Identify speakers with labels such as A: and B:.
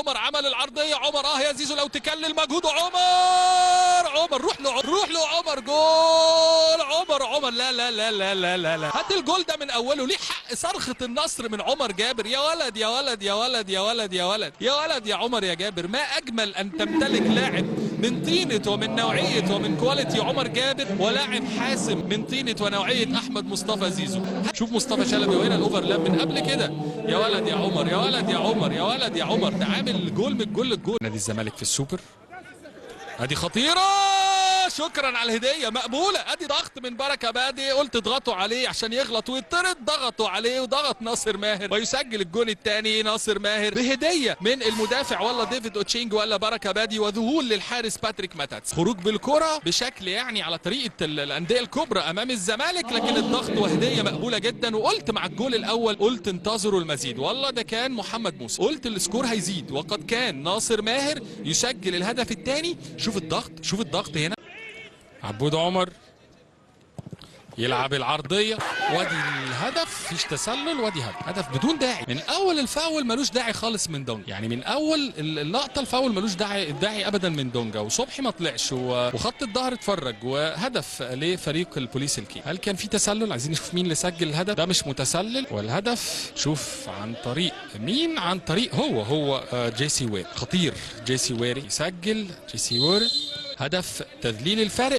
A: عمر عمل العرضيه، عمر يا زيزو لو تكلل مجهود عمر روح له عمر، جول عمر لا لا لا لا لا لا لا، هات الجول ده من اوله، ليه حق صرخه النصر من عمر جابر. يا ولد يا ولد يا ولد يا ولد يا ولد يا ولد يا عمر يا جابر، ما اجمل ان تمتلك لاعب من طينه ومن نوعيه ومن كواليتي عمر جابر، ولاعب حاسم من طينه ونوعيه احمد مصطفى زيزو. شوف مصطفى شلبي وهنا الاوفرلاب من قبل كده، يا ولد يا عمر يا ولد يا عمر يا ولد يا عمر، ده عامل جول من الجول للجول. نادي الزمالك في السوبر، ادي خطيره، شكرا على الهديه مقبوله. ادي ضغط من بركه بادي، قلت اضغطوا عليه عشان يغلط ويطرد، ضغطوا عليه وضغط ناصر ماهر ويسجل الجون الثاني ناصر ماهر بهديه من المدافع ولا ديفيد اوتشينج ولا بركه بادي، وذهول للحارس باتريك ماتاتس. خروج بالكره بشكل يعني على طريقه الانديه الكبرى امام الزمالك، لكن الضغط وهديه مقبوله جدا. وقلت مع الجول الاول قلت انتظروا المزيد، والله ده كان محمد موسى، قلت السكور هيزيد، وقد كان ناصر ماهر يسجل الهدف الثاني. شوف الضغط هنا، عبود عمر يلعب العرضيه، وادي الهدف، فيش تسلل، وادي هدف بدون داعي. من اول الفاول ملوش داعي خالص من دونجا، يعني من اول اللقطه الفاول ملوش داعي ابدا من دونجا، وصبحي ما طلعش وخط الظهر اتفرج، وهدف لفريق البوليس الكي. هل كان في تسلل؟ عايزين نشوف مين اللي سجل الهدف ده، مش متسلل. والهدف شوف عن طريق مين، عن طريق هو جيسي وير، خطير جيسي ويري يسجل، جيسي وير هدف تذليل الفارق.